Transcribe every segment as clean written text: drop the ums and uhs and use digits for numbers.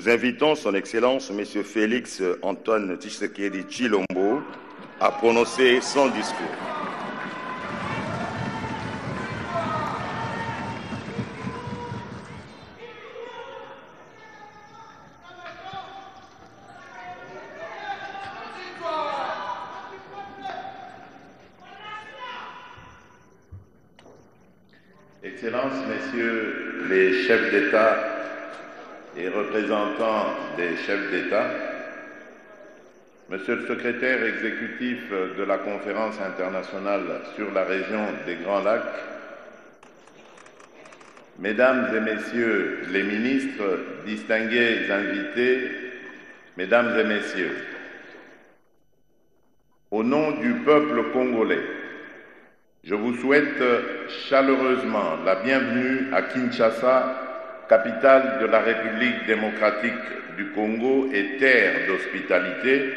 Nous invitons son Excellence, M. Félix Antoine Tshisekedi Tshilombo, à prononcer son discours. Excellences, Messieurs les chefs d'État et représentants des chefs d'État, Monsieur le secrétaire exécutif de la Conférence internationale sur la région des Grands Lacs, Mesdames et Messieurs les ministres, distingués invités, Mesdames et Messieurs, au nom du peuple congolais, je vous souhaite chaleureusement la bienvenue à Kinshasa, capitale de la République démocratique du Congo et terre d'hospitalité,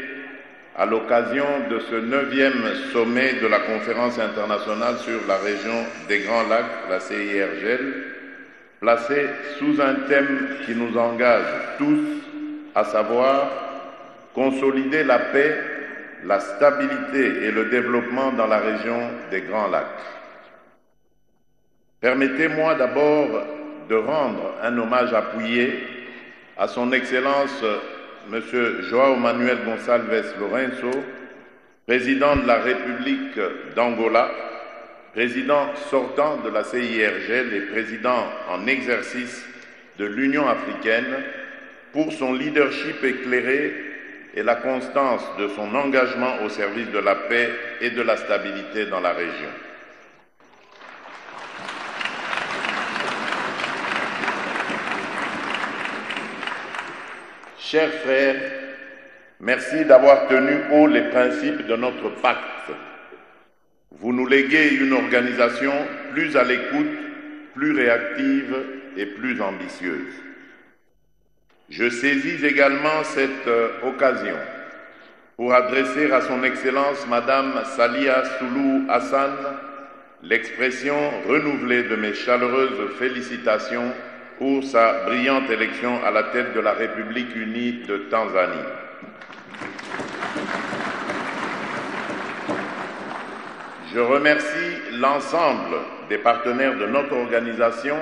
à l'occasion de ce 9e sommet de la Conférence internationale sur la région des Grands Lacs, la CIRGL, placé sous un thème qui nous engage tous, à savoir consolider la paix, la stabilité et le développement dans la région des Grands Lacs. Permettez-moi d'abord de rendre un hommage appuyé à son Excellence M. João Manuel Gonçalves Lourenço, président de la République d'Angola, président sortant de la CIRGL et président en exercice de l'Union africaine, pour son leadership éclairé et la constance de son engagement au service de la paix et de la stabilité dans la région. Chers frères, merci d'avoir tenu haut les principes de notre pacte. Vous nous léguez une organisation plus à l'écoute, plus réactive et plus ambitieuse. Je saisis également cette occasion pour adresser à son Excellence Madame Salia Soulou Hassan l'expression renouvelée de mes chaleureuses félicitations pour sa brillante élection à la tête de la République unie de Tanzanie. Je remercie l'ensemble des partenaires de notre organisation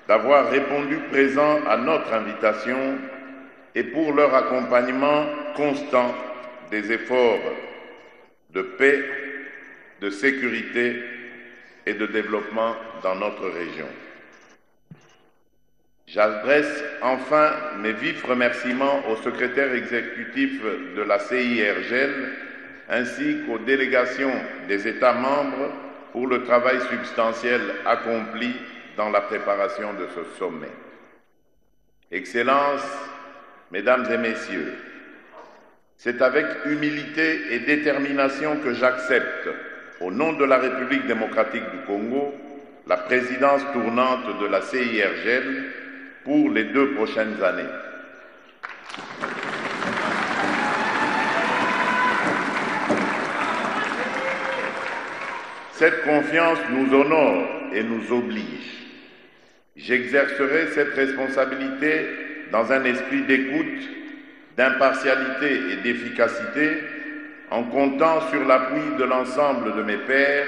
d'avoir répondu présent à notre invitation et pour leur accompagnement constant des efforts de paix, de sécurité et de développement dans notre région. J'adresse enfin mes vifs remerciements au secrétaire exécutif de la CIRGL ainsi qu'aux délégations des États membres pour le travail substantiel accompli dans la préparation de ce sommet. Excellences, Mesdames et Messieurs, c'est avec humilité et détermination que j'accepte, au nom de la République démocratique du Congo, la présidence tournante de la CIRGL pour les 2 prochaines années. Cette confiance nous honore et nous oblige. J'exercerai cette responsabilité dans un esprit d'écoute, d'impartialité et d'efficacité, en comptant sur l'appui de l'ensemble de mes pairs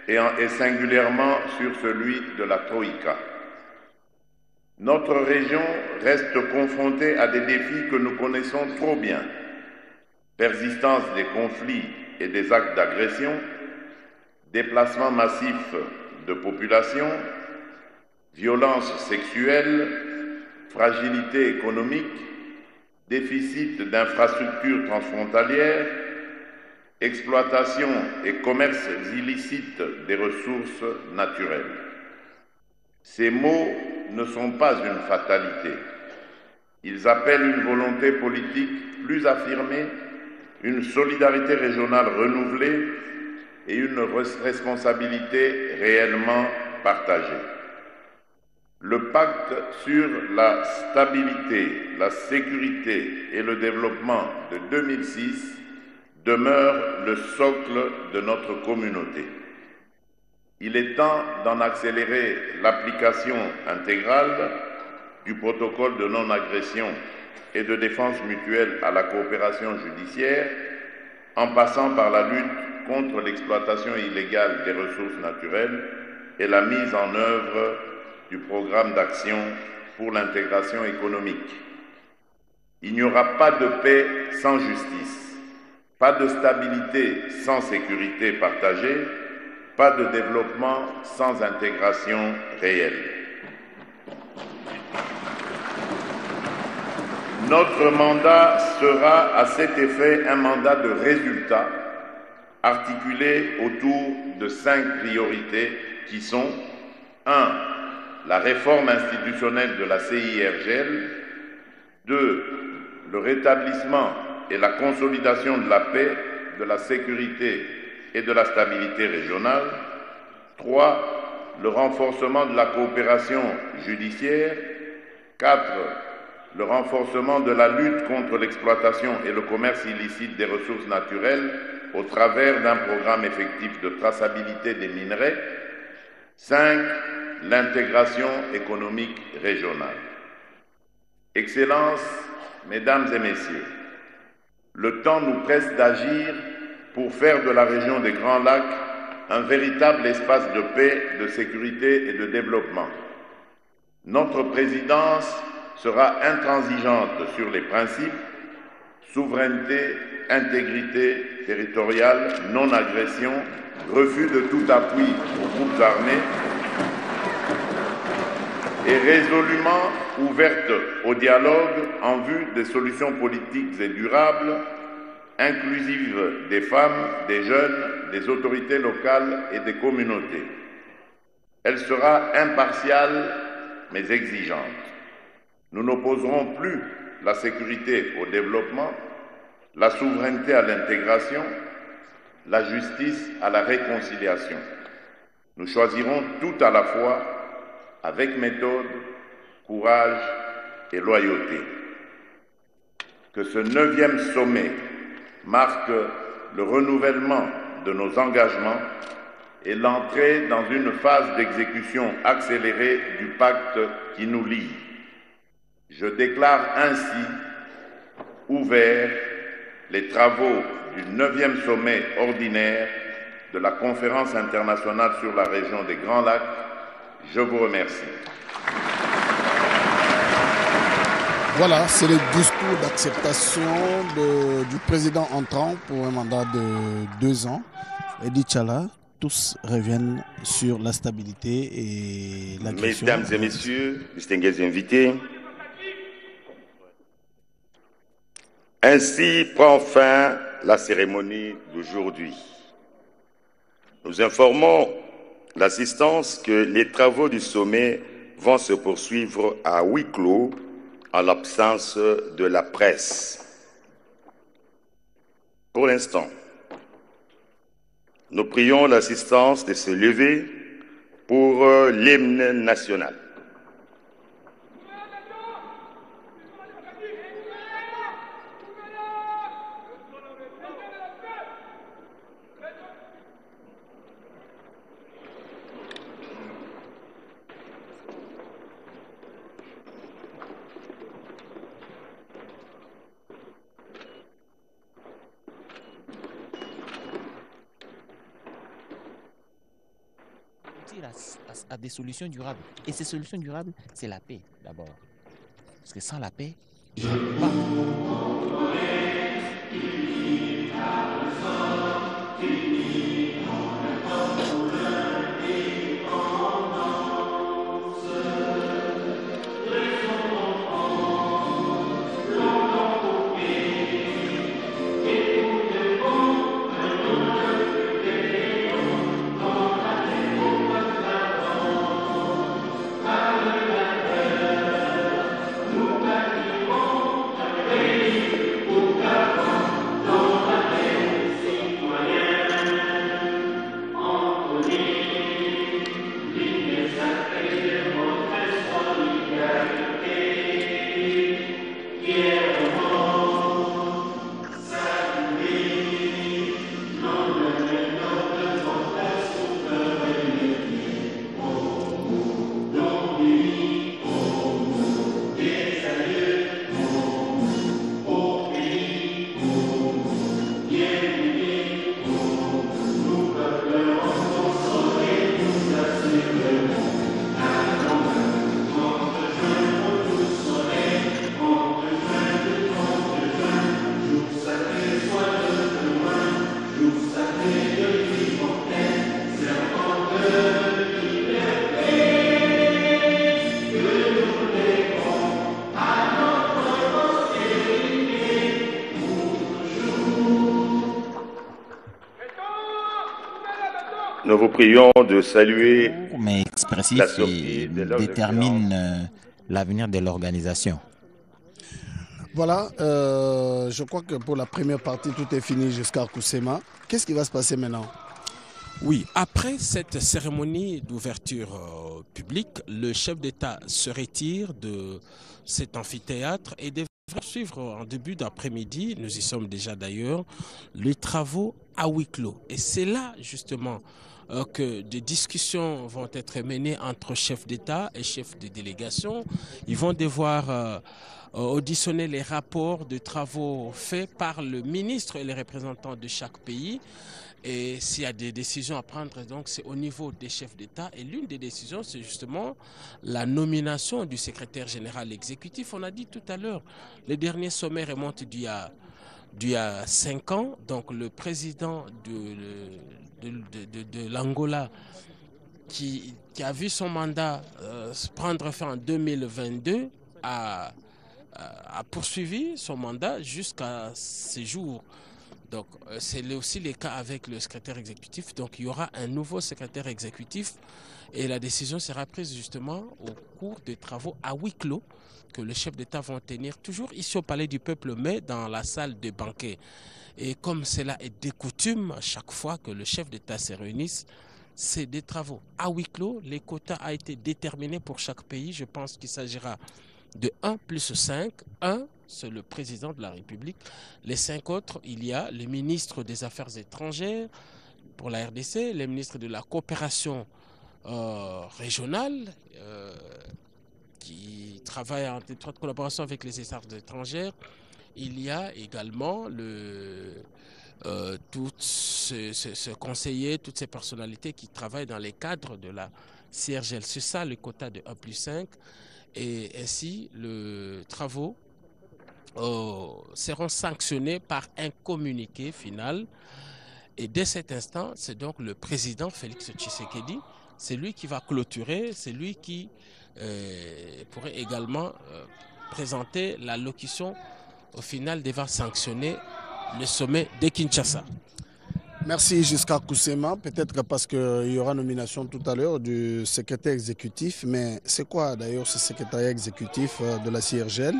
et singulièrement sur celui de la Troïka. Notre région reste confrontée à des défis que nous connaissons trop bien. Persistance des conflits et des actes d'agression, déplacement massif de population, violence sexuelle, fragilité économique, déficit d'infrastructures transfrontalières, exploitation et commerce illicite des ressources naturelles. Ces maux ne sont pas une fatalité. Ils appellent une volonté politique plus affirmée, une solidarité régionale renouvelée et une responsabilité réellement partagée. Le pacte sur la stabilité, la sécurité et le développement de 2006 demeure le socle de notre communauté. Il est temps d'en accélérer l'application intégrale du protocole de non-agression et de défense mutuelle à la coopération judiciaire, en passant par la lutte contre l'exploitation illégale des ressources naturelles et la mise en œuvre du programme d'action pour l'intégration économique. Il n'y aura pas de paix sans justice, pas de stabilité sans sécurité partagée, pas de développement sans intégration réelle. Notre mandat sera à cet effet un mandat de résultats articulé autour de 5 priorités qui sont 1. La réforme institutionnelle de la CIRGL, 2. Le rétablissement et la consolidation de la paix, de la sécurité et de la stabilité régionale, 3. Le renforcement de la coopération judiciaire, 4. Le renforcement de la lutte contre l'exploitation et le commerce illicite des ressources naturelles au travers d'un programme effectif de traçabilité des minerais. 5. L'intégration économique régionale. Excellences, Mesdames et Messieurs, le temps nous presse d'agir pour faire de la région des Grands Lacs un véritable espace de paix, de sécurité et de développement. Notre présidence sera intransigeante sur les principes souveraineté, intégrité territoriale, non-agression, refus de tout appui aux groupes armés et résolument ouverte au dialogue en vue des solutions politiques et durables, inclusives des femmes, des jeunes, des autorités locales et des communautés. Elle sera impartiale mais exigeante. Nous n'opposerons plus la sécurité au développement, la souveraineté à l'intégration, la justice à la réconciliation. Nous choisirons tout à la fois avec méthode, courage et loyauté. Que ce 9e sommet marque le renouvellement de nos engagements et l'entrée dans une phase d'exécution accélérée du pacte qui nous lie. Je déclare ainsi ouverts les travaux du 9e sommet ordinaire de la Conférence internationale sur la région des Grands Lacs. Je vous remercie. Voilà, c'est le discours d'acceptation du président entrant pour un mandat de 2 ans. Edi Tchala, tous reviennent sur la stabilité et la question. Mesdames et messieurs, distingués invités, ainsi prend fin la cérémonie d'aujourd'hui. Nous informons l'assistance que les travaux du sommet vont se poursuivre à huis clos en l'absence de la presse. Pour l'instant, nous prions l'assistance de se lever pour l'hymne national. À des solutions durables. Et ces solutions durables, c'est la paix d'abord. Parce que sans la paix, il n'y a pas. nous vous prions de saluer mais expressif la et sortie de leur détermine l'avenir de l'organisation. Voilà, je crois que pour la première partie, tout est fini jusqu'à Kousséma. Qu'est-ce qui va se passer maintenant? Oui, après cette cérémonie d'ouverture publique, le chef d'État se retire de cet amphithéâtre et devrait suivre en début d'après-midi, nous y sommes déjà d'ailleurs, les travaux à huis clos. Et c'est là justement que des discussions vont être menées entre chefs d'État et chefs de délégation. Ils vont devoir auditionner les rapports de travaux faits par le ministre et les représentants de chaque pays. Et s'il y a des décisions à prendre, donc c'est au niveau des chefs d'État. Et l'une des décisions, c'est justement la nomination du secrétaire général exécutif. On a dit tout à l'heure, les derniers sommets remontent d'il y a 5 ans. Donc le président de l'Angola qui a vu son mandat prendre fin en 2022 a poursuivi son mandat jusqu'à ces jours. Donc, c'est aussi le cas avec le secrétaire exécutif. Donc, il y aura un nouveau secrétaire exécutif et la décision sera prise justement au cours des travaux à huis clos que les chefs d'État vont tenir toujours ici au Palais du Peuple, mais dans la salle de banquet. Et comme cela est de coutume, à chaque fois que le chef d'État se réunisse, c'est des travaux à huis clos. Les quotas ont été déterminés pour chaque pays. Je pense qu'il s'agira de 1 plus 5. 1, c'est le président de la République. Les 5 autres, il y a le ministre des Affaires étrangères pour la RDC, le ministre de la coopération régionale qui travaille en étroite collaboration avec les Affaires étrangères. Il y a également tous ce conseiller, toutes ces personnalités qui travaillent dans les cadres de la CIRGL. C'est ça le quota de 1 plus 5. Et ainsi, les travaux seront sanctionnés par un communiqué final. Et dès cet instant, c'est donc le président Félix Tshisekedi, c'est lui qui va clôturer, c'est lui qui pourrait également présenter l'allocution au final devant sanctionner le sommet de Kinshasa. Merci jusqu'à Kousséma, peut-être parce qu'il y aura nomination tout à l'heure du secrétaire exécutif, mais c'est quoi d'ailleurs ce secrétariat exécutif de la CIRGL?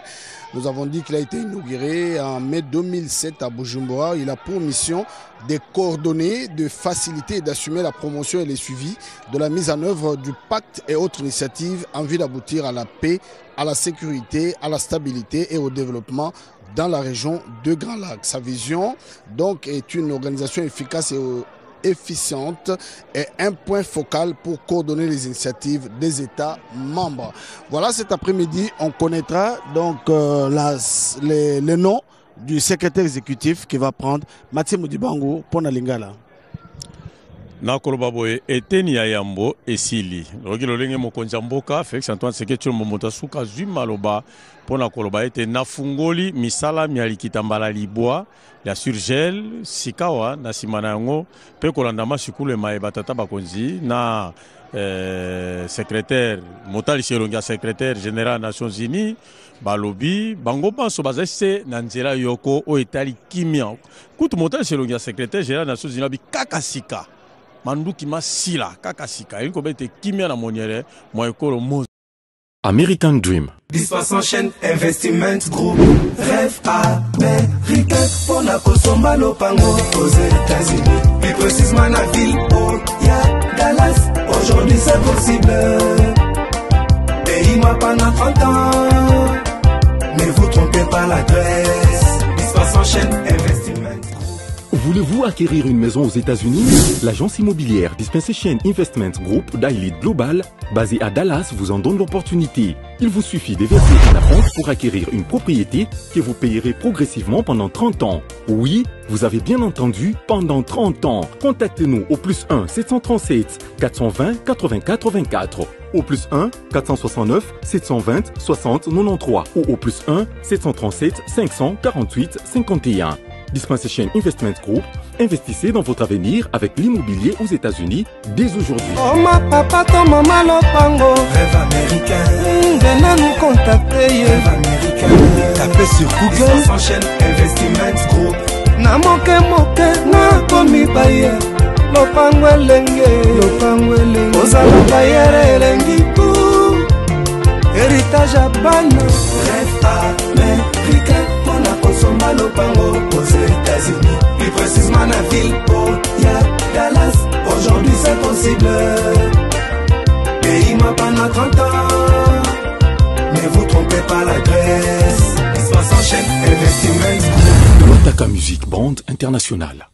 Nous avons dit qu'il a été inauguré en mai 2007 à Bujumbura. Il a pour mission de coordonner, de faciliter et d'assumer la promotion et le suivi de la mise en œuvre du pacte et autres initiatives en vue d'aboutir à la paix, à la sécurité, à la stabilité et au développement dans la région de Grand Lac. Sa vision donc est une organisation efficace et efficiente et un point focal pour coordonner les initiatives des États membres. Voilà, cet après-midi, on connaîtra donc les noms du secrétaire exécutif qui va prendre Mathieu Modibango pour Nalingala. Nakoloba boye eteni ya yambo esili loki lolenge mokonzi mboka Félix Antoine Tshisekedi Tshilombo suka zwi maloba pona koloba ete nafungoli misala mialikita mbala libwa ya surgel sikawa na simana yango pe kolanda masikulu mayeba tata bakonzi na secrétaire Motali Shelongia secrétaire général des Nations Unies balobi bango banso bazese na nzela yoko o etali kimia kutu Motali Shelongia secrétaire général des Nations Unies bi kakasika Manduki masila kakasika il kobete kimia na moniere mo ekolo mo American Dream. Dispassant chaîne Investiment Group. Rêve américain pour la Kosomba Lopango aux États-Unis. Plus précisément la ville où y'a Dallas. Aujourd'hui c'est possible. Pays-moi pendant 30 ans. Ne vous trompez pas l'adresse. Dispassant chaîne Investiment. Voulez-vous acquérir une maison aux États-Unis? L'agence immobilière Dispensation Investment Group d'Elite Global, basée à Dallas, vous en donne l'opportunité. Il vous suffit de verser un acompte pour acquérir une propriété que vous payerez progressivement pendant 30 ans. Oui, vous avez bien entendu, pendant 30 ans. Contactez-nous au plus 1 737 420 80 84, au plus 1 469 720 60 93 ou au plus 1 737 548 51. Dispensation Investment Group, investissez dans votre avenir avec l'immobilier aux États-Unis dès aujourd'hui. Oh ma papa, ton maman Lopango. Rêve américain. Venez nous contacter. Rêve américain. Tapez sur Google. Dispensation Investment Group. Na moke na komi baye. lopango elenge ozala bayere elengi ku héritage ya bana rêve américain mpona kosomba lopango aux États-Unis plus précisément na ville ya Dallas aujourd'hui c'est possible pays moi pendant 30 ans ne vous trompez pas l'adresse ça s'enchaîne investissement Lotaka Music Band International.